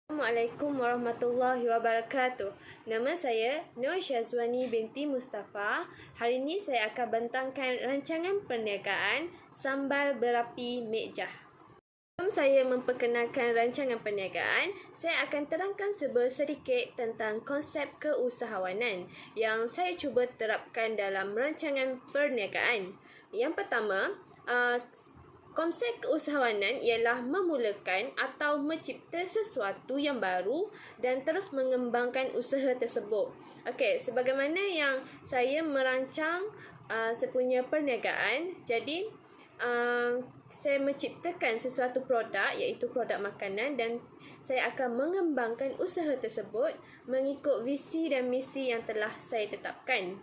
Assalamualaikum warahmatullahi wabarakatuh. Nama saya Nur Syazwani binti Mustafa. Hari ini saya akan bentangkan rancangan perniagaan sambal berapi Mek Jah. Sebelum saya memperkenalkan rancangan perniagaan, saya akan terangkan sedikit tentang konsep keusahawanan yang saya cuba terapkan dalam rancangan perniagaan. Yang pertama, konsep keusahawanan ialah memulakan atau mencipta sesuatu yang baru dan terus mengembangkan usaha tersebut. Okey, sebagaimana yang saya merancang sepunya perniagaan, jadi saya menciptakan sesuatu produk iaitu produk makanan dan saya akan mengembangkan usaha tersebut mengikut visi dan misi yang telah saya tetapkan.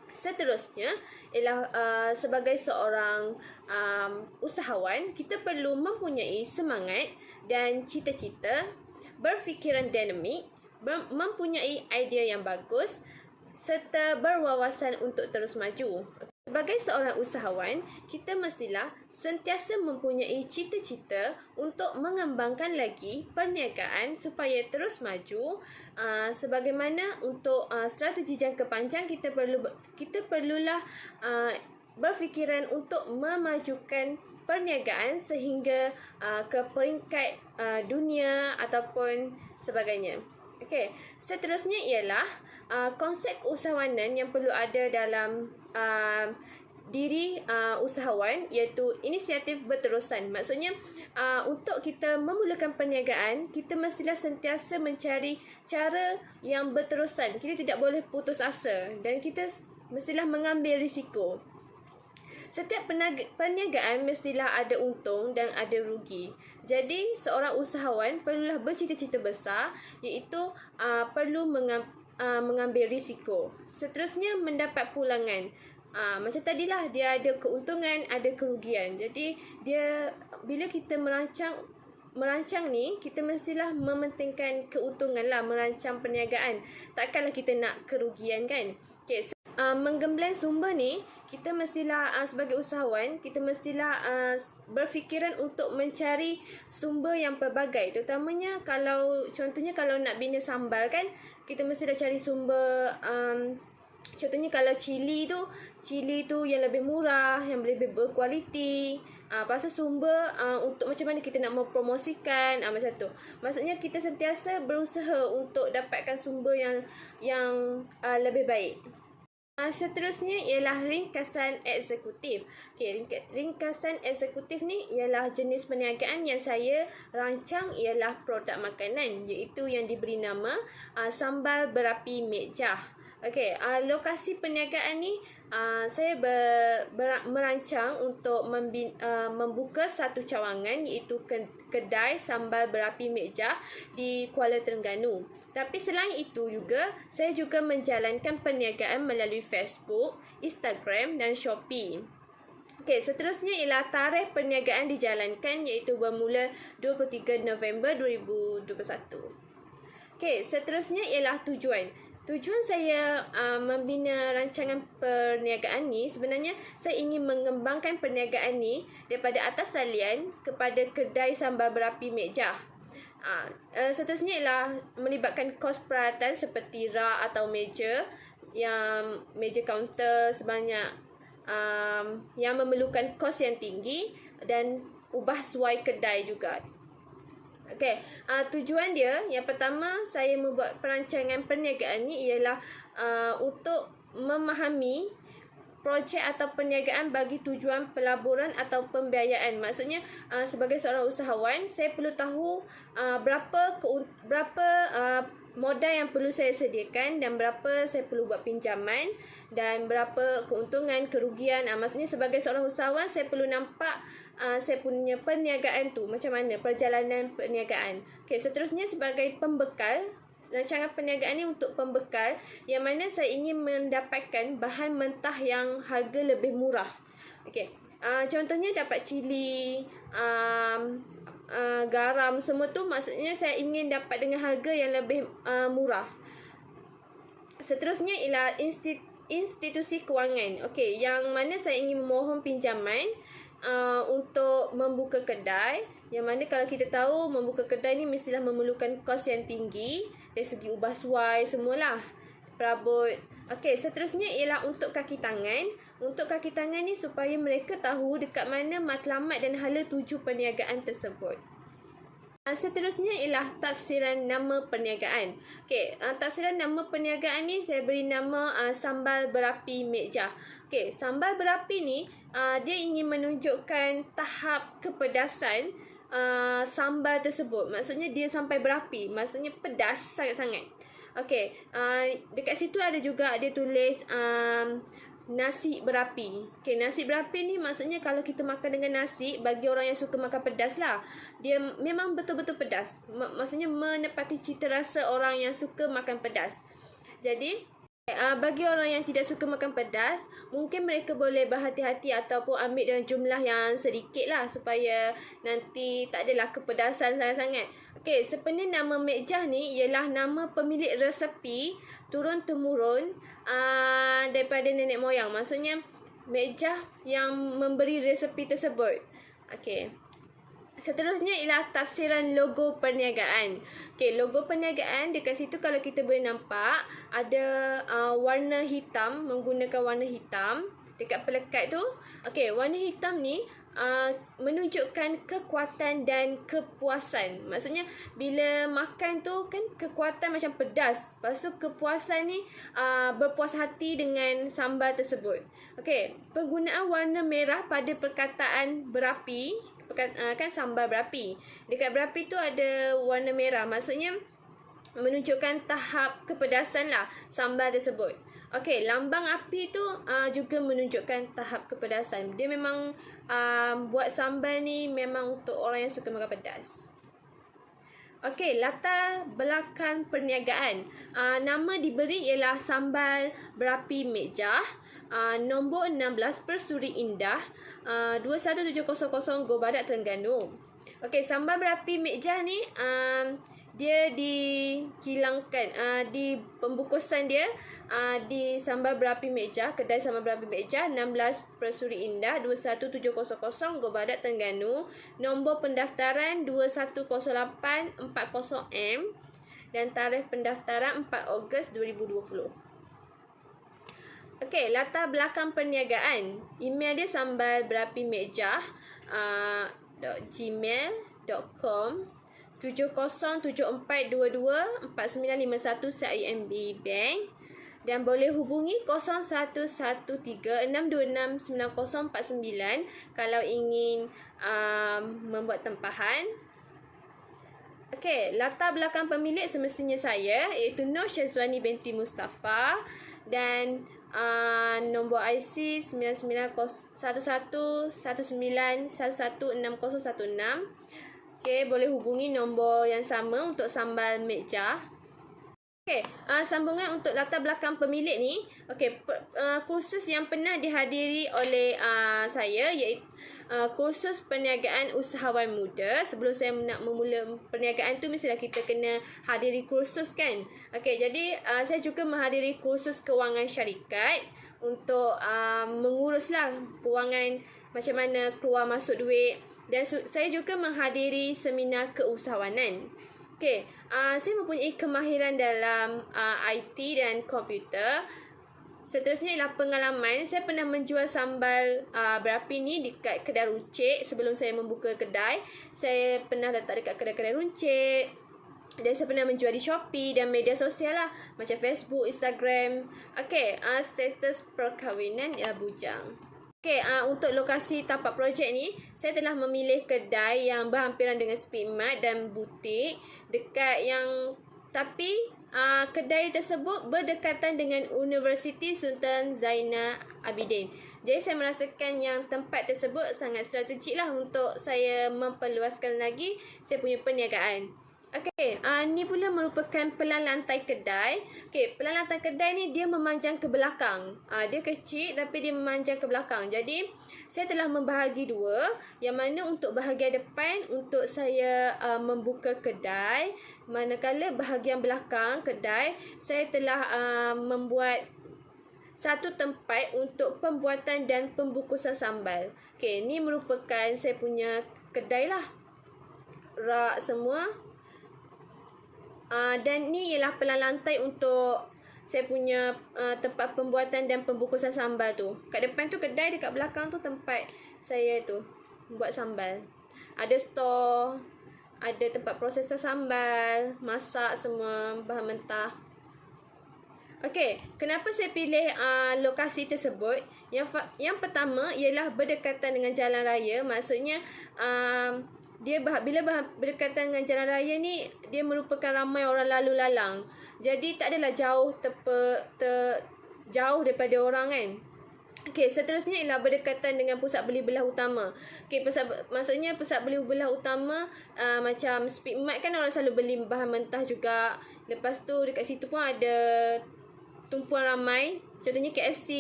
Seterusnya ialah sebagai seorang usahawan, kita perlu mempunyai semangat dan cita-cita, berfikiran dinamik, mempunyai idea yang bagus serta berwawasan untuk terus maju. Sebagai seorang usahawan, kita mestilah sentiasa mempunyai cita-cita untuk mengembangkan lagi perniagaan supaya terus maju. Sebagaimana untuk strategi jangka panjang, kita perlulah berfikiran untuk memajukan perniagaan sehingga ke peringkat dunia ataupun sebagainya. Okey, seterusnya ialah konsep usahawanan yang perlu ada dalam diri usahawan, iaitu inisiatif berterusan. Maksudnya untuk kita memulakan perniagaan, kita mestilah sentiasa mencari cara yang berterusan. Kita tidak boleh putus asa dan kita mestilah mengambil risiko. Setiap perniagaan mestilah ada untung dan ada rugi. Jadi seorang usahawan perlulah bercita-cita besar, iaitu perlu mengambil risiko. Seterusnya mendapat pulangan. Macam tadilah, dia ada keuntungan, ada kerugian. Jadi dia bila kita merancang ni, kita mestilah mementingkan keuntungan lah merancang perniagaan. Takkanlah kita nak kerugian, kan? Okay, menggembleng sumber ni, kita mestilah sebagai usahawan, kita mestilah berfikiran untuk mencari sumber yang pelbagai. Terutamanya contohnya kalau nak bina sambal, kan, kita mesti dah cari sumber. Contohnya kalau cili tu yang lebih murah, yang lebih berkualiti. Pasal sumber untuk macam mana kita nak mempromosikan, macam tu. Maksudnya kita sentiasa berusaha untuk dapatkan sumber yang lebih baik. Seterusnya ialah ringkasan eksekutif. Okay, ringkasan eksekutif ni ialah jenis perniagaan yang saya rancang ialah produk makanan, iaitu yang diberi nama sambal berapi Mek Jah. Okey, lokasi perniagaan ni saya merancang untuk membuka satu cawangan, iaitu kedai sambal berapi Mek Jah di Kuala Terengganu. Tapi selain itu juga, saya juga menjalankan perniagaan melalui Facebook, Instagram dan Shopee. Okey, seterusnya ialah tarikh perniagaan dijalankan, iaitu bermula 23 November 2021. Okey, seterusnya ialah tujuan. Tujuan saya membina rancangan perniagaan ni, sebenarnya saya ingin mengembangkan perniagaan ni daripada atas talian kepada kedai sambal berapi Mek Jah. Seterusnya ialah melibatkan kos peralatan seperti rak atau meja kaunter sebanyak yang memerlukan kos yang tinggi dan ubah suai kedai juga. Okey, tujuan dia yang pertama saya membuat perancangan perniagaan ni ialah untuk memahami projek atau perniagaan bagi tujuan pelaburan atau pembiayaan. Maksudnya sebagai seorang usahawan, saya perlu tahu berapa modal yang perlu saya sediakan dan berapa saya perlu buat pinjaman dan berapa keuntungan, kerugian. Maksudnya sebagai seorang usahawan, saya perlu nampak saya punya perniagaan tu macam mana, perjalanan perniagaan. Okey, seterusnya sebagai pembekal, rancangan perniagaan ni untuk pembekal yang mana saya ingin mendapatkan bahan mentah yang harga lebih murah. Okey, contohnya dapat cili, garam, semua tu maksudnya saya ingin dapat dengan harga yang lebih murah. Seterusnya ialah institusi kewangan. Okey, yang mana saya ingin memohon pinjaman untuk membuka kedai Yang mana kalau kita tahu membuka kedai ni mestilah memerlukan kos yang tinggi dari segi ubah suai semualah, perabot. Okey, seterusnya ialah untuk kaki tangan. Untuk kaki tangan ni supaya mereka tahu dekat mana matlamat dan hala tuju perniagaan tersebut. Seterusnya ialah tafsiran nama perniagaan. Okey, tafsiran nama perniagaan ni saya beri nama sambal berapi Mek Jah. Okey, sambal berapi ni dia ingin menunjukkan tahap kepedasan sambal tersebut. Maksudnya dia sampai berapi, maksudnya pedas sangat-sangat. Okey, dekat situ ada juga dia tulis nasi berapi. Okey, nasi berapi ni maksudnya kalau kita makan dengan nasi, bagi orang yang suka makan pedas lah, dia memang betul-betul pedas. Maksudnya menepati cita rasa orang yang suka makan pedas. Jadi bagi orang yang tidak suka makan pedas, mungkin mereka boleh berhati-hati ataupun ambil dalam jumlah yang sedikit lah, supaya nanti tak adalah kepedasan sangat-sangat. Okey, sebenarnya nama Mek Jah ni ialah nama pemilik resepi turun-temurun daripada nenek moyang. Maksudnya Mek Jah yang memberi resepi tersebut. Okey. Seterusnya ialah tafsiran logo perniagaan. Okey, logo perniagaan dekat situ kalau kita boleh nampak ada warna hitam, menggunakan warna hitam dekat pelekat tu. Okey, warna hitam ni menunjukkan kekuatan dan kepuasan. Maksudnya bila makan tu kan kekuatan macam pedas. Lepas tu kepuasan ni berpuas hati dengan sambal tersebut. Okey, penggunaan warna merah pada perkataan berapi, kan sambal berapi. Dekat berapi tu ada warna merah. Maksudnya menunjukkan tahap kepedasan lah sambal tersebut. Okey, lambang api tu juga menunjukkan tahap kepedasan. Dia memang buat sambal ni memang untuk orang yang suka makan pedas. Okey, latar belakang perniagaan. Nama diberi ialah sambal berapi Mek Jah. Nombor 16 Persuri Indah, 21700 Go Badak, Terengganu. Okey, sambal berapi Mek Jah ni dia dikilangkan di pembungkusan dia di sambal berapi Mek Jah, kedai sambal berapi Mek Jah 16 Persuri Indah, 21700 Go Badak, Terengganu. Nombor pendaftaran 210840M dan tarikh pendaftaran 4 Ogos 2020. Okey, latar belakang perniagaan. Email dia sambal berapi Mek Jah .gmail.com 7074224951 CIMB Bank, dan boleh hubungi 0113626949 kalau ingin membuat tempahan. Okey, latar belakang pemilik semestinya saya, iaitu Nur Syazwani binti Mustafa, dan nombor IC 991119116016. Okey, boleh hubungi nombor yang sama untuk sambal Mek Jah. Okey, sambungan untuk latar belakang pemilik ni. Okey, kursus yang pernah dihadiri oleh saya iaitu kursus perniagaan usahawan muda. Sebelum saya nak memula perniagaan tu, mestilah kita kena hadiri kursus kan. Okey, jadi saya juga menghadiri kursus kewangan syarikat untuk menguruslah kewangan, macam mana keluar masuk duit, dan saya juga menghadiri seminar keusahawanan. Okey, saya mempunyai kemahiran dalam IT dan komputer. Seterusnya ialah pengalaman. Saya pernah menjual sambal berapi ni dekat kedai runcit. Sebelum saya membuka kedai, saya pernah letak dekat kedai-kedai runcit. Dan saya pernah menjual di Shopee dan media sosial lah, macam Facebook, Instagram. Okey, status perkahwinan ialah bujang. Okey, untuk lokasi tapak projek ni, saya telah memilih kedai yang berhampiran dengan Speedmart dan butik dekat yang, tapi kedai tersebut berdekatan dengan Universiti Sultan Zainal Abidin. Jadi saya merasakan yang tempat tersebut sangat strategik lah untuk saya memperluaskan lagi saya punya perniagaan. Okey, ni pula merupakan pelan lantai kedai. Okey, pelan lantai kedai ni dia memanjang ke belakang. Dia kecil tapi dia memanjang ke belakang. Jadi saya telah membahagi dua, yang mana untuk bahagian depan untuk saya membuka kedai, manakala bahagian belakang kedai saya telah membuat satu tempat untuk pembuatan dan pembungkusan sambal. Okey, ni merupakan saya punya kedai lah. rak semua. Dan ni ialah pelan lantai untuk saya punya tempat pembuatan dan pembungkusan sambal tu. Kat depan tu kedai, dekat belakang tu tempat saya tu buat sambal. Ada store, ada tempat prosesor sambal, masak semua bahan mentah. Okey, kenapa saya pilih lokasi tersebut? Yang pertama ialah berdekatan dengan jalan raya. Maksudnya dia bila berdekatan dengan jalan raya ni, dia merupakan ramai orang lalu lalang. Jadi tak adalah jauh jauh daripada orang kan. Okey, seterusnya ialah berdekatan dengan pusat beli belah utama. Okey, maksudnya pusat beli belah utama macam Speedmart kan, orang selalu beli bahan mentah juga. Lepas tu dekat situ pun ada tumpuan ramai. Contohnya KFC,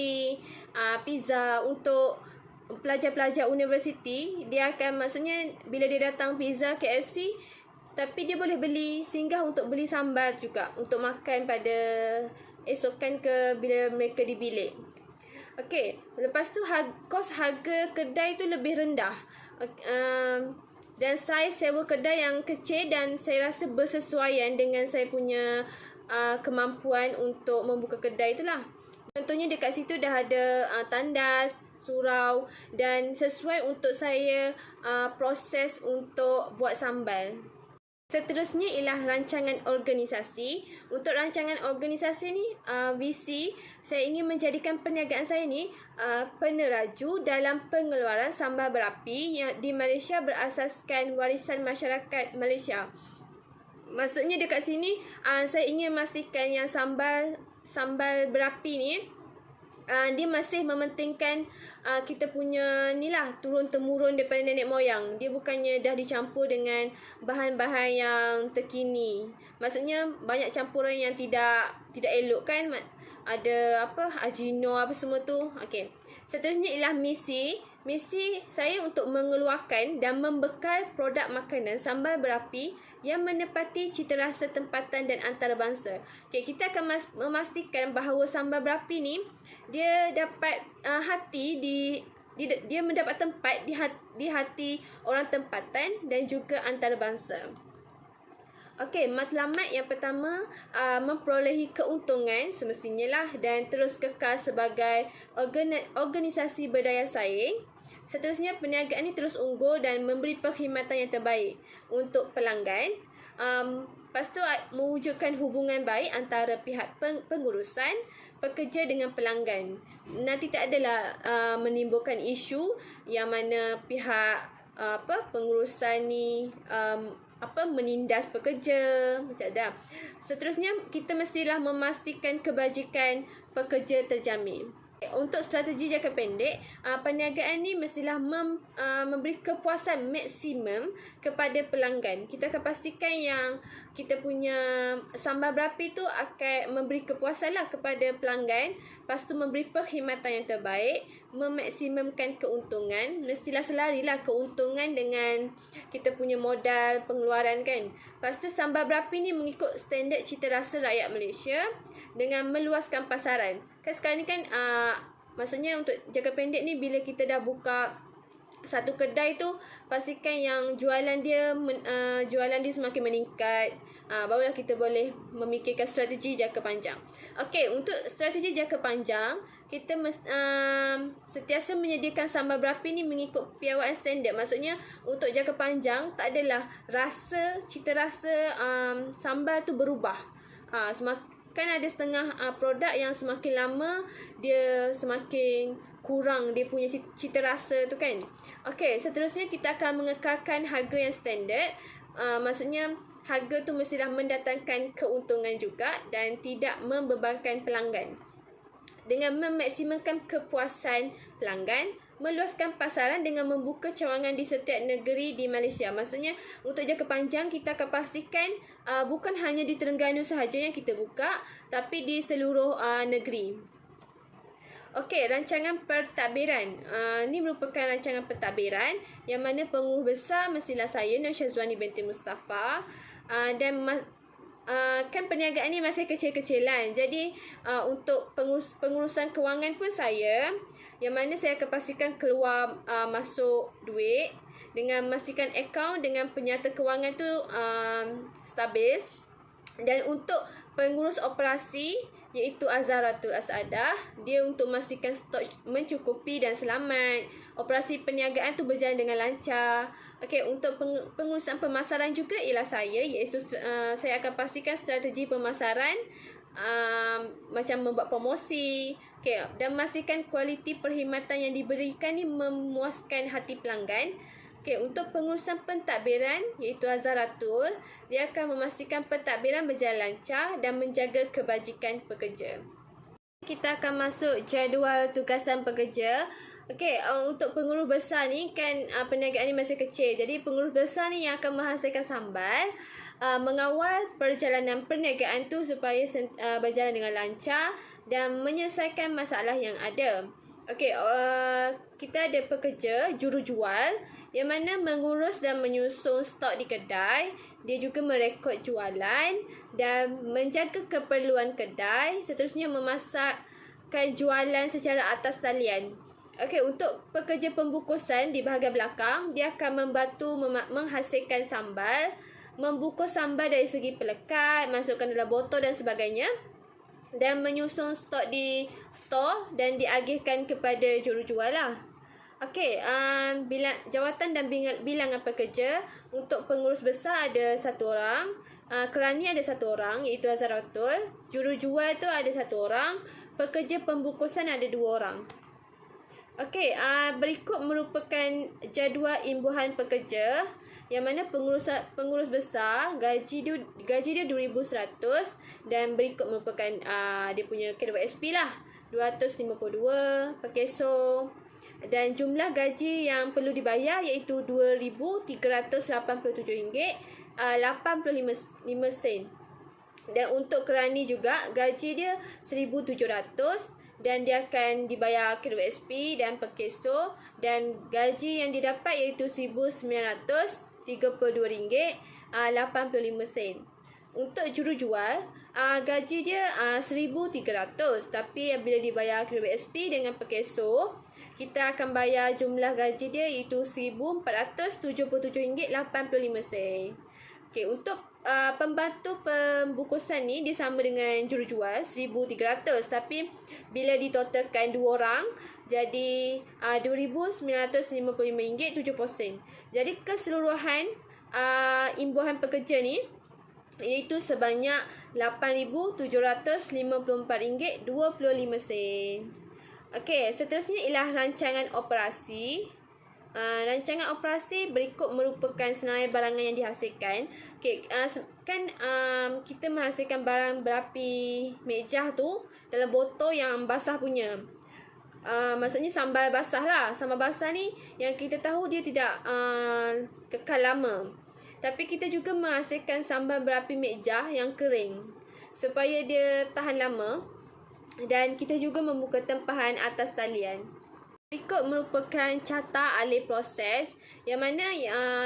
pizza. Untuk pelajar-pelajar universiti, dia akan, maksudnya bila dia datang pizza, KFC, tapi dia boleh singgah untuk beli sambal juga untuk makan pada esokan ke bila mereka di bilik. Okey, lepas tu kos harga kedai tu lebih rendah. Dan saya sewa kedai yang kecil dan saya rasa bersesuaian dengan saya punya kemampuan untuk membuka kedai tu lah. Contohnya dekat situ dah ada tandas, surau dan sesuai untuk saya proses untuk buat sambal. Seterusnya ialah rancangan organisasi. Untuk rancangan organisasi ni, visi saya ingin menjadikan perniagaan saya ni peneraju dalam pengeluaran sambal berapi yang di Malaysia berasaskan warisan masyarakat Malaysia. Maksudnya dekat sini saya ingin memastikan yang sambal berapi ni dia masih mementingkan kita punya ni lah, turun-temurun daripada nenek moyang. Dia bukannya dah dicampur dengan bahan-bahan yang terkini. Maksudnya banyak campuran yang tidak elok kan. Ada agino semua tu. Okey. Seterusnya ialah misi. Misi saya untuk mengeluarkan dan membekal produk makanan sambal berapi yang menepati citarasa tempatan dan antarabangsa. Okay, kita akan memastikan bahawa sambal berapi ni dia dapat dia mendapat tempat di hati orang tempatan dan juga antarabangsa. Okey, matlamat yang pertama, memperolehi keuntungan semestinya lah dan terus kekal sebagai organisasi berdaya saing. Seterusnya, perniagaan ini terus unggul dan memberi perkhidmatan yang terbaik untuk pelanggan. Lepas tu, mewujudkan hubungan baik antara pihak pengurusan, pekerja dengan pelanggan. Nanti tak adalah menimbulkan isu yang mana pihak pengurusan ni menindas pekerja macam dah. Seterusnya, kita mestilah memastikan kebajikan pekerja terjamin. Untuk strategi jangka pendek, perniagaan ni mestilah memberi kepuasan maksimum kepada pelanggan. Kita akan pastikan yang kita punya sambal berapi tu akan memberi kepuasan lah kepada pelanggan. Lepas tu memberi perkhidmatan yang terbaik, memaksimumkan keuntungan. Mestilah selarilah keuntungan dengan kita punya modal pengeluaran kan. Lepas tu sambal berapi ni mengikut standard citarasa rakyat Malaysia dengan meluaskan pasaran. Kan sekarang ni kan maksudnya untuk jangka pendek ni, bila kita dah buka satu kedai tu, pastikan yang jualan dia semakin meningkat. Barulah kita boleh memikirkan strategi jangka panjang. Okey, untuk strategi jangka panjang, kita sentiasa menyediakan sambal berapi ni mengikut piawaian standard. Maksudnya untuk jangka panjang tak adalah cita rasa sambal tu berubah. Kan ada setengah produk yang semakin lama dia semakin kurang dia punya cita rasa tu kan. Okey, seterusnya kita akan mengekalkan harga yang standard. Maksudnya harga tu mestilah mendatangkan keuntungan juga dan tidak membebankan pelanggan. Dengan memaksimumkan kepuasan pelanggan, meluaskan pasaran dengan membuka cawangan di setiap negeri di Malaysia. Maksudnya untuk jangka panjang kita akan pastikan bukan hanya di Terengganu sahaja yang kita buka, tapi di seluruh negeri. Okey, rancangan pentadbiran. Ini merupakan rancangan pentadbiran yang mana pengurus besar mestilah saya, Nur Syazwani binti Mustafa. Dan kan perniagaan ni masih kecil-kecilan. Jadi untuk pengurusan kewangan pun saya, yang mana saya akan pastikan keluar masuk duit dengan memastikan akaun dengan penyata kewangan tu stabil. Dan untuk pengurus operasi iaitu Azharatul Asadah, dia untuk memastikan stok mencukupi dan selamat. Operasi perniagaan tu berjalan dengan lancar. Okey, untuk pengurusan pemasaran juga ialah saya, iaitu saya akan pastikan strategi pemasaran, macam membuat promosi, okey, dan memastikan kualiti perkhidmatan yang diberikan ni memuaskan hati pelanggan. Okey, untuk pengurusan pentadbiran iaitu Azharatul, dia akan memastikan pentadbiran berjalan lancar dan menjaga kebajikan pekerja. Kita akan masuk jadual tugasan pekerja. Okey, untuk pengurus besar ni kan perniagaan ni masih kecil. Jadi pengurus besar ni yang akan menghasilkan sambal, mengawal perjalanan perniagaan tu supaya berjalan dengan lancar dan menyelesaikan masalah yang ada. Okey, kita ada pekerja jurujual yang mana mengurus dan menyusun stok di kedai. Dia juga merekod jualan dan menjaga keperluan kedai. Seterusnya memasakkan jualan secara atas talian. Okey, untuk pekerja pembungkusan di bahagian belakang, dia akan membantu menghasilkan sambal, membungkus sambal dari segi pelekat, masukkan dalam botol dan sebagainya, dan menyusun stok di store dan diagihkan kepada jurujual lah. Okey, jawatan dan bilangan pekerja. Untuk pengurus besar ada 1 orang, kerani ada 1 orang iaitu Azharatul, jurujual tu ada 1 orang, pekerja pembungkusan ada 2 orang. Okey, berikut merupakan jadual imbuhan pekerja yang mana pengurus besar gaji dia 2,100 dan berikut merupakan dia punya KWSP lah 252 per keso, dan jumlah gaji yang perlu dibayar iaitu RM2,387.85 dan untuk kerani juga gaji dia 1,700 dan dia akan dibayar KWSP dan per keso, dan gaji yang didapat iaitu RM932.85. Untuk jurujual, gaji dia 1,300 tapi bila dibayar KWSP dengan per keso, kita akan bayar jumlah gaji dia iaitu RM1,477.85. Okey, untuk pembantu pembungkusan ni dia sama dengan jurujual 1,300 tapi bila ditotalkan 2 orang jadi RM2,955.70. Jadi keseluruhan imbuhan pekerja ni iaitu sebanyak RM8,754.25. Okey, seterusnya ialah rancangan operasi. Rancangan operasi berikut merupakan senarai barangan yang dihasilkan. Okey, kita menghasilkan barang berapi mejah tu dalam botol yang basah punya. Maksudnya sambal basah lah. Sambal basah ni yang kita tahu dia tidak kekal lama. Tapi kita juga menghasilkan sambal berapi mejah yang kering supaya dia tahan lama, dan kita juga membuka tempahan atas talian. Berikut merupakan carta alih proses yang mana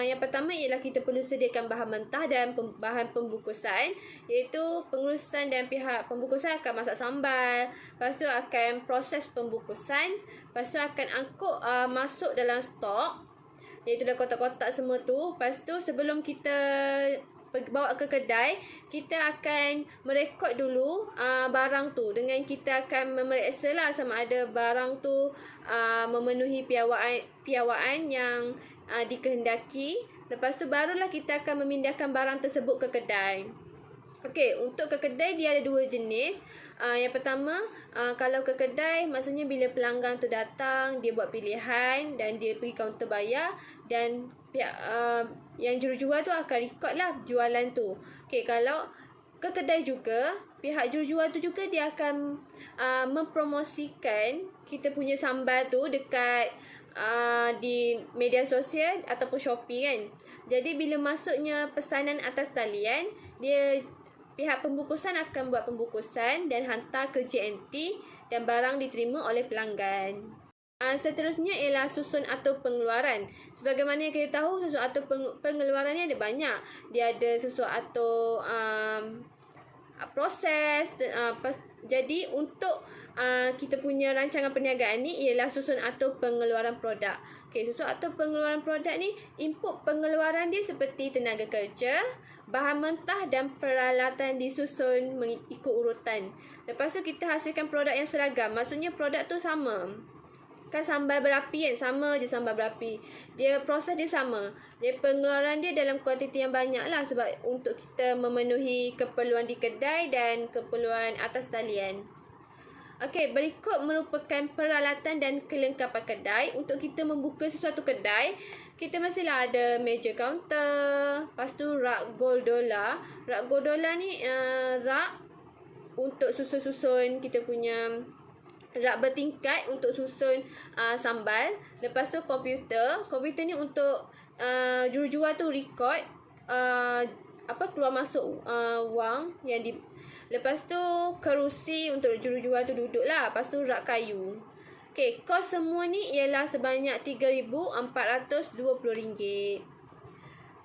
yang pertama ialah kita perlu sediakan bahan mentah dan bahan pembungkusan, iaitu pengurusan dan pihak pembungkusan akan masak sambal, lepas tu akan proses pembungkusan, lepas tu akan angkut masuk dalam stok, iaitu dalam kotak-kotak semua tu. Lepas tu sebelum kita bawa ke kedai, kita akan merekod dulu barang tu dengan kita akan memeriksa lah sama ada barang tu memenuhi piawaan yang dikehendaki. Lepas tu barulah kita akan memindahkan barang tersebut ke kedai. Okey, untuk ke kedai dia ada 2 jenis. Yang pertama, kalau ke kedai maksudnya bila pelanggan tu datang, dia buat pilihan dan dia pergi kaunter bayar, dan pihak yang jurujual tu akan record lah jualan tu. Okey, kalau ke kedai juga, pihak jurujual tu juga dia akan mempromosikan kita punya sambal tu dekat di media sosial ataupun Shopee kan. Jadi bila masuknya pesanan atas talian, pihak pembungkusan akan buat pembungkusan dan hantar ke JNT dan barang diterima oleh pelanggan. Seterusnya ialah susun atur pengeluaran. Sebagaimana yang kita tahu, susun atur pengeluaran ni ada banyak. Dia ada susun atur proses. Jadi untuk kita punya rancangan perniagaan ni ialah susun atur pengeluaran produk. Okey, susun atur pengeluaran produk ni, input pengeluaran dia seperti tenaga kerja, bahan mentah dan peralatan disusun mengikut urutan. Lepas tu kita hasilkan produk yang seragam. Maksudnya produk tu sama. Kan sambal berapi kan, sama je sambal berapi. Dia proses dia sama. Dia pengeluaran dia dalam kuantiti yang banyak lah, sebab untuk kita memenuhi keperluan di kedai dan keperluan atas talian. Okey, berikut merupakan peralatan dan kelengkapan kedai. Untuk kita membuka sesuatu kedai, kita mestilah ada meja kaunter, lepas tu rak gondola. Rak gondola ni rak untuk susun-susun kita punya, rak bertingkat untuk susun sambal. Lepas tu komputer. Komputer ni untuk jurujual tu record keluar masuk wang yang di. Lepas tu kerusi untuk jurujual tu duduk lah. Lepas tu rak kayu. Okey, kos semua ni ialah sebanyak RM3,420.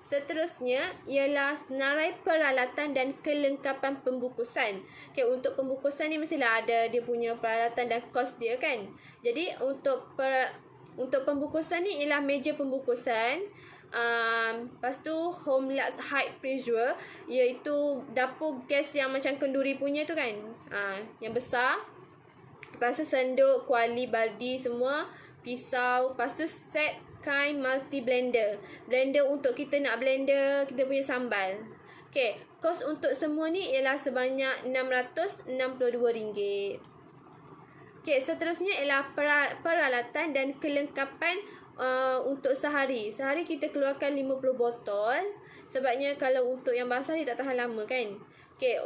Seterusnya ialah senarai peralatan dan kelengkapan pembungkusan. Okay, untuk pembungkusan ni mestilah ada dia punya peralatan dan kos dia kan. Jadi untuk pembungkusan ni ialah meja pembungkusan. Lepas tu home lux high pressure, iaitu dapur gas yang macam kenduri punya tu kan. Yang besar. Lepas tu senduk, kuali, baldi semua, pisau. Lepas tu set kind multi blender. Blender untuk kita nak blender kita punya sambal. Okey, kos untuk semua ni ialah sebanyak RM662. Okey, seterusnya ialah peralatan dan kelengkapan untuk sehari. Sehari kita keluarkan 50 botol. Sebabnya kalau untuk yang basah ni tak tahan lama kan. Okey,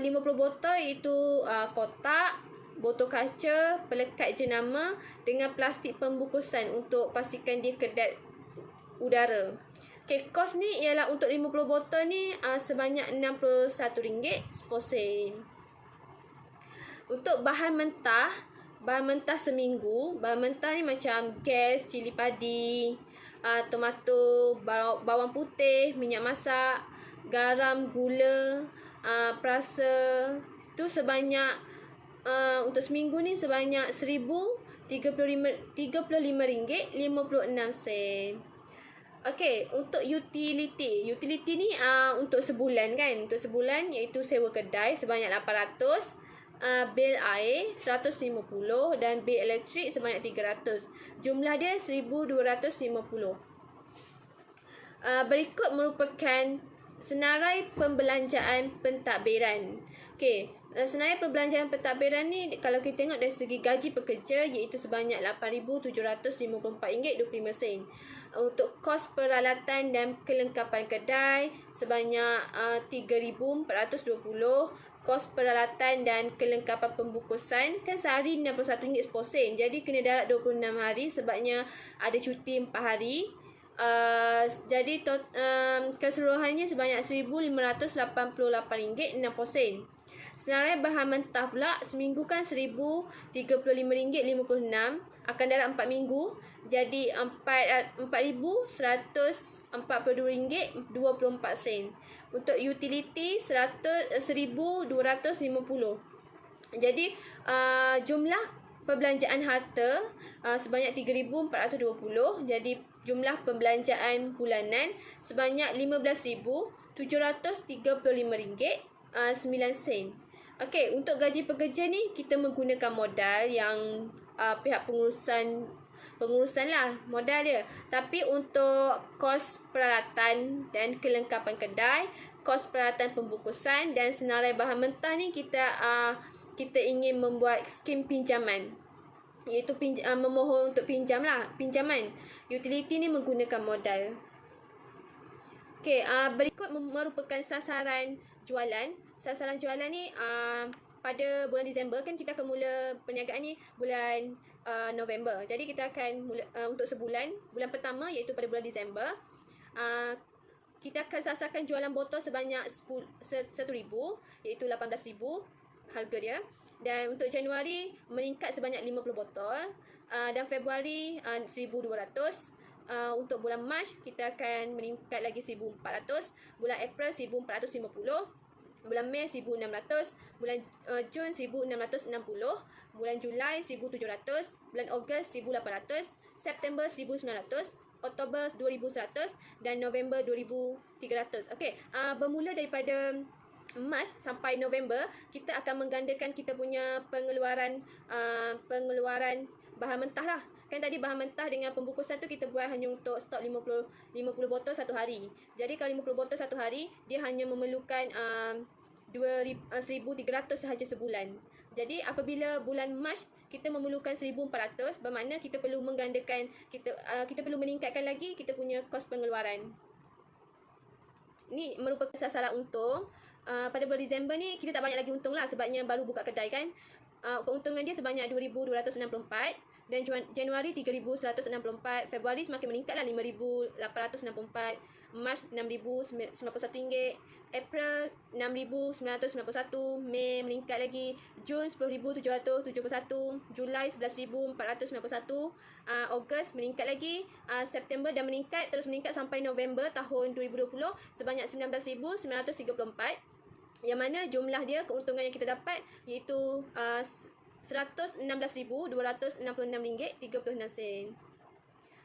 50 botol itu kotak, botol kaca, pelekat jenama dengan plastik pembungkusan untuk pastikan dia kedap udara. Okey, kos ni ialah untuk 50 botol ni sebanyak RM61 seposen. Untuk bahan mentah seminggu. Bahan mentah ni macam gas, cili padi, tomato, bawang putih, minyak masak, garam, gula, perasa. Tu sebanyak untuk seminggu ni sebanyak RM1,035.56. Okey, untuk utility. Utility ni untuk sebulan kan. Untuk sebulan iaitu sewa kedai sebanyak RM800. Bil air RM150 dan bil elektrik sebanyak RM300. Jumlah dia RM1,250. Berikut merupakan senarai pembelanjaan pentadbiran. Okey, senarai pembelanjaan pentadbiran ni kalau kita tengok dari segi gaji pekerja iaitu sebanyak RM8,754.25. Untuk kos peralatan dan kelengkapan kedai sebanyak RM3,420. Kos peralatan dan kelengkapan pembungkusan kan sehari RM61 seposen. Jadi kena darat 26 hari sebabnya ada cuti 4 hari. Jadi keseluruhannya sebanyak RM1,588.06. Senarai bahan mentah pula seminggu kan RM1,035.56, akan darat 4 minggu. Jadi RM4,142.24. Untuk utility RM1,250. Jadi jumlah perbelanjaan harta sebanyak RM3,420. Jadi jumlah perbelanjaan bulanan sebanyak RM15,735.09. Okey, untuk gaji pekerja ni kita menggunakan modal yang pihak pengurusan lah modal dia. Tapi untuk kos peralatan dan kelengkapan kedai, kos peralatan pembungkusan dan senarai bahan mentah ni kita ingin membuat skim pinjaman, iaitu memohon untuk pinjaman. Utility ni menggunakan modal. Okey, berikut merupakan sasaran jualan. Sasaran jualan ni pada bulan Disember kan kita akan mula perniagaan ni bulan November. Jadi kita akan mula untuk sebulan, bulan pertama iaitu pada bulan Disember. Kita akan sasarkan jualan botol sebanyak 1,000 iaitu 18,000 harga dia. Dan untuk Januari meningkat sebanyak 50 botol dan Februari 1,200. Untuk bulan Mac kita akan meningkat lagi 1,400. Bulan April 1,450. Bulan Mei 1,600, bulan Jun 1,660, bulan Julai 1,700, bulan Ogos 1,800, September 1,900, Oktober 2,100 dan November 2,300. Okey, bermula daripada Mac sampai November, kita akan menggandakan kita punya pengeluaran bahan mentah lah. Kan tadi bahan mentah dengan pembungkusan tu kita buat hanya untuk stok 50 botol satu hari. Jadi kalau 50 botol satu hari, dia hanya memerlukan 1,300 sahaja sebulan. Jadi apabila bulan Mac kita memerlukan 1,400, bermakna kita perlu menggandakan, kita perlu meningkatkan lagi kita punya kos pengeluaran. Ini merupakan sasaran untung. Pada bulan Disember ni kita tak banyak lagi untung lah sebabnya baru buka kedai kan. Keuntungan dia sebanyak 2,264 dan Januari 3,164, Februari semakin meningkatlah 5,864, Mac 6,091 ringgit, April 6,991, Mei meningkat lagi, Jun 10,771, Julai 11,491, Ogos meningkat lagi, September dah meningkat, terus meningkat sampai November tahun 2020 sebanyak 19,934, yang mana jumlah dia keuntungan yang kita dapat iaitu RM116,266.36.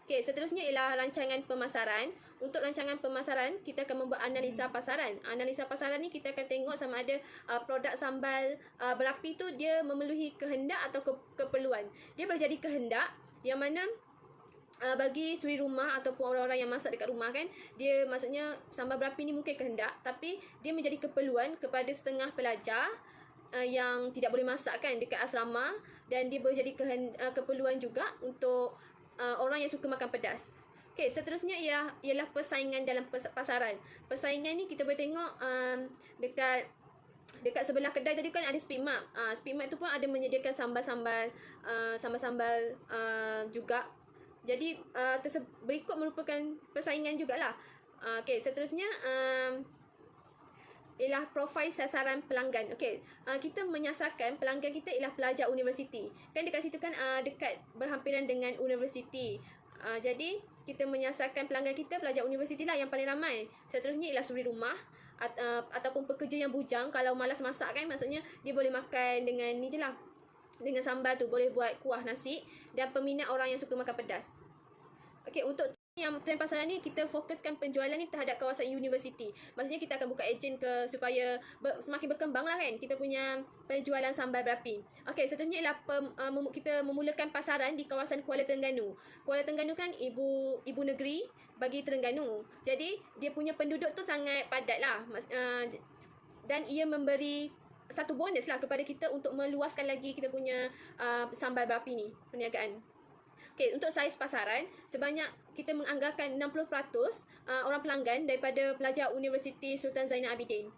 Okey, seterusnya ialah rancangan pemasaran. Untuk rancangan pemasaran, kita akan membuat analisa pasaran. Analisa pasaran ni kita akan tengok sama ada produk sambal berapi tu dia memenuhi kehendak atau keperluan. Dia boleh jadi kehendak yang mana bagi suri rumah ataupun orang-orang yang masak dekat rumah kan, dia maksudnya sambal berapi ni mungkin kehendak, tapi dia menjadi keperluan kepada setengah pelajar yang tidak boleh masak kan dekat asrama, dan dia boleh jadi keperluan juga untuk orang yang suka makan pedas. Okey, seterusnya ialah persaingan dalam pasaran. Persaingan ni kita boleh tengok dekat sebelah kedai tadi kan ada Speedmart. Speedmart tu pun ada menyediakan sambal-sambal juga. Jadi berikut merupakan persaingan jugalah. Okey, seterusnya ialah profil sasaran pelanggan. Okey, kita menyasarkan pelanggan kita ialah pelajar universiti. Kan dekat situ kan dekat berhampiran dengan universiti. Jadi kita menyasarkan pelanggan kita pelajar universiti lah yang paling ramai. Seterusnya ialah suri rumah ataupun pekerja yang bujang. Kalau malas masak kan, maksudnya dia boleh makan dengan ni je lah, dengan sambal tu, boleh buat kuah nasi, dan peminat orang yang suka makan pedas. Okey, untuk yang trend pasaran ni kita fokuskan penjualan ni terhadap kawasan universiti. Maksudnya kita akan buka ejen supaya semakin berkembang lah kan kita punya penjualan sambal berapi. Okey, seterusnya ialah kita memulakan pasaran di kawasan Kuala Terengganu. Kuala Terengganu kan ibu negeri bagi Terengganu. Jadi dia punya penduduk tu sangat padat lah. Dan ia memberi satu bonus lah kepada kita untuk meluaskan lagi kita punya sambal berapi ni, perniagaan. Okey, untuk saiz pasaran, sebanyak kita menganggarkan 60% orang pelanggan daripada pelajar Universiti Sultan Zainal Abidin.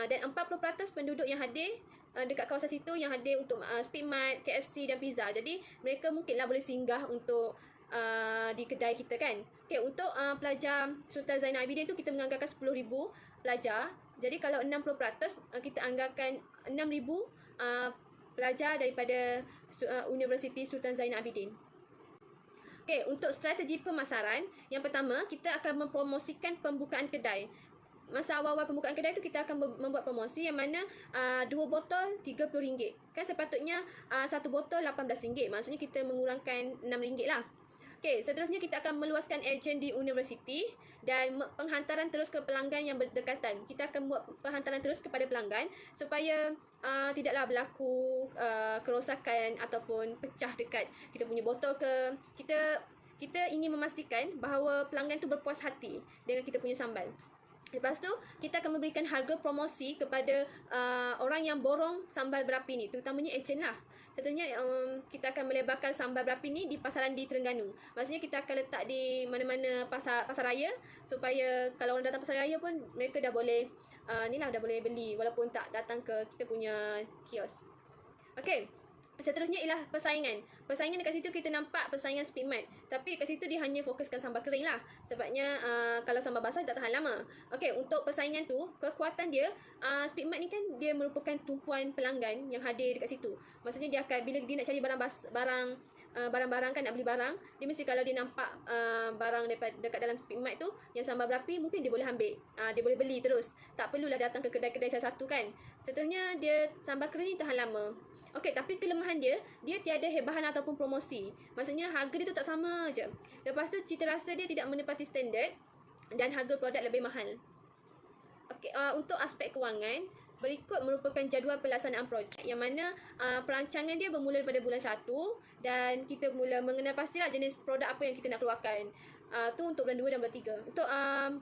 Dan 40% penduduk yang hadir dekat kawasan situ yang hadir untuk Speedmart, KFC dan pizza. Jadi mereka mungkinlah boleh singgah untuk di kedai kita kan. Okey, untuk pelajar Sultan Zainal Abidin tu kita menganggarkan 10,000 pelajar. Jadi kalau 60% kita anggarkan 6,000 pelajar daripada Universiti Sultan Zainal Abidin. Okey, untuk strategi pemasaran, yang pertama kita akan mempromosikan pembukaan kedai. Masa awal-awal pembukaan kedai tu kita akan membuat promosi yang mana 2 botol RM30. Kan sepatutnya 1 botol RM18. Maksudnya kita mengurangkan RM6 lah. Okey, seterusnya kita akan meluaskan ejen di universiti dan penghantaran terus ke pelanggan yang berdekatan. Kita akan buat penghantaran terus kepada pelanggan supaya tidaklah berlaku kerosakan ataupun pecah dekat kita punya botol ke. Kita ingin memastikan bahawa pelanggan tu berpuas hati dengan kita punya sambal. Lepas tu, kita akan memberikan harga promosi kepada orang yang borong sambal berapi ni, terutamanya ejen lah. Contohnya, kita akan melebarkan sambal berapi ni di pasaran di Terengganu. Maksudnya, kita akan letak di mana-mana pasar raya, supaya kalau orang datang pasar raya pun, mereka dah boleh, dah boleh beli, walaupun tak datang ke kita punya kios. Okey. Seterusnya ialah persaingan. Persaingan dekat situ kita nampak persaingan Speedmart. Tapi kat situ dia hanya fokuskan sambal kering lah. Sebabnya kalau sambal basah tak tahan lama. Okey, untuk persaingan tu, kekuatan dia, Speedmart ni kan dia merupakan tumpuan pelanggan yang hadir dekat situ. Maksudnya dia akan, bila dia nak cari barang barang-barang kan, nak beli barang, dia mesti kalau dia nampak barang dekat dalam Speedmart tu yang sambal berapi, mungkin dia boleh ambil, dia boleh beli terus, tak perlulah datang ke kedai-kedai satu-satu kan. Contohnya dia sambal kering ni tahan lama. Okey, tapi kelemahan dia tiada hebahan ataupun promosi. Maksudnya harga dia tu tak sama je. Lepas tu cita rasa dia tidak menepati standard dan harga produk lebih mahal. Okey, untuk aspek kewangan, berikut merupakan jadual pelaksanaan projek yang mana perancangan dia bermula daripada bulan 1 dan kita mula mengenal pastilah jenis produk apa yang kita nak keluarkan. Tu untuk bulan 2 dan bulan 3. Untuk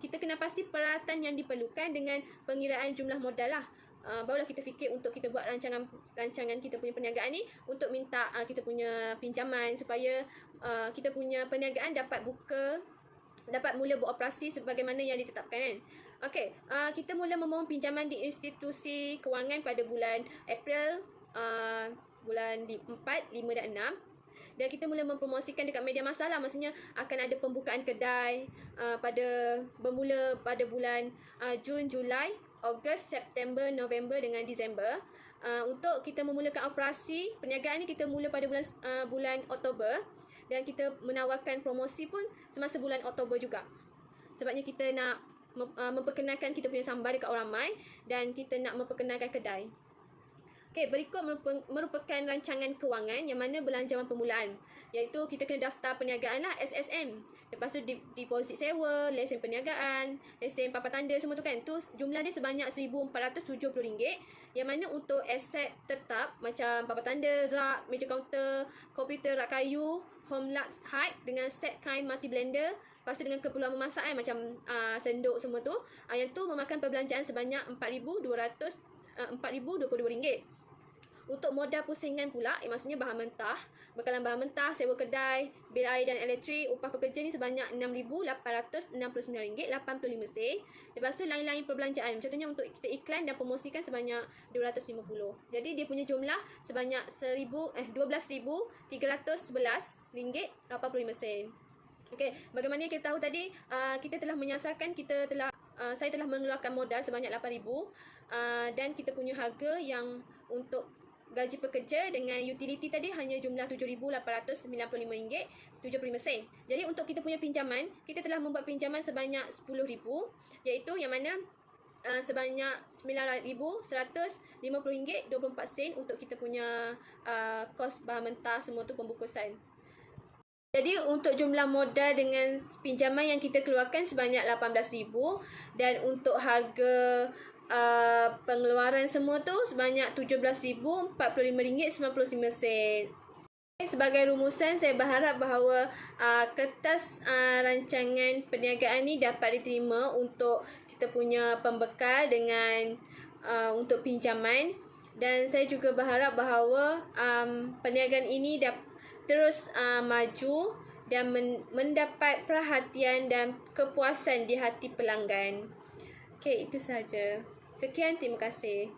kita kena pasti peralatan yang diperlukan dengan pengiraan jumlah modal lah. Barulah kita fikir untuk kita buat rancangan kita punya perniagaan ni untuk minta kita punya pinjaman supaya kita punya perniagaan dapat mula beroperasi sebagaimana yang ditetapkan kan. Okey, kita mula memohon pinjaman di institusi kewangan pada bulan April, bulan 4, 5 dan 6. Dan kita mula mempromosikan dekat media masa lah. Maksudnya akan ada pembukaan kedai bermula pada bulan Jun, Julai, Ogos, September, November dengan Disember. Untuk kita memulakan operasi perniagaan ni, kita mula pada bulan Oktober. Dan kita menawarkan promosi pun semasa bulan Oktober juga. Sebabnya kita nak memperkenalkan kita punya sambal dekat orang ramai dan kita nak memperkenalkan kedai. Okey, berikut merupakan rancangan kewangan yang mana belanjawan permulaan, iaitu kita kena daftar perniagaan lah, SSM. Lepas tu deposit sewa, lesen perniagaan, lesen papan tanda semua tu kan. Tu jumlah dia sebanyak RM1,470, yang mana untuk aset tetap macam papan tanda, rak, meja kaunter, komputer, rak kayu, home lux height dengan set kain multi blender, lepas tu dengan keperluan memasak macam sendok semua tu, yang tu memakan perbelanjaan sebanyak RM4,022. Untuk modal pusingan pula, maksudnya bahan mentah, bekalan bahan mentah, sewa kedai, bil air dan elektrik, upah pekerja ni sebanyak RM6,869.85. Lepas tu lain-lain perbelanjaan. Contohnya untuk kita iklan dan promosikan sebanyak RM250. Jadi dia punya jumlah sebanyak RM12,311.85. Okey, bagaimana kita tahu tadi, kita telah menyasarkan, saya telah mengeluarkan modal sebanyak RM8,000 dan kita punya harga yang untuk gaji pekerja dengan utility tadi hanya jumlah RM7,895.75. Jadi untuk kita punya pinjaman, kita telah membuat pinjaman sebanyak RM10,000, iaitu yang mana sebanyak RM9,150.24 untuk kita punya kos bahan mentah semua tu pembungkusan. Jadi untuk jumlah modal dengan pinjaman yang kita keluarkan sebanyak RM18,000 dan untuk harga pengeluaran semua tu sebanyak RM17,045.95. Sebagai rumusan, saya berharap bahawa kertas rancangan perniagaan ni dapat diterima untuk kita punya pembekal dengan untuk pinjaman, dan saya juga berharap bahawa perniagaan ini terus maju dan mendapat perhatian dan kepuasan di hati pelanggan. Okey, itu sahaja. Sekian, terima kasih.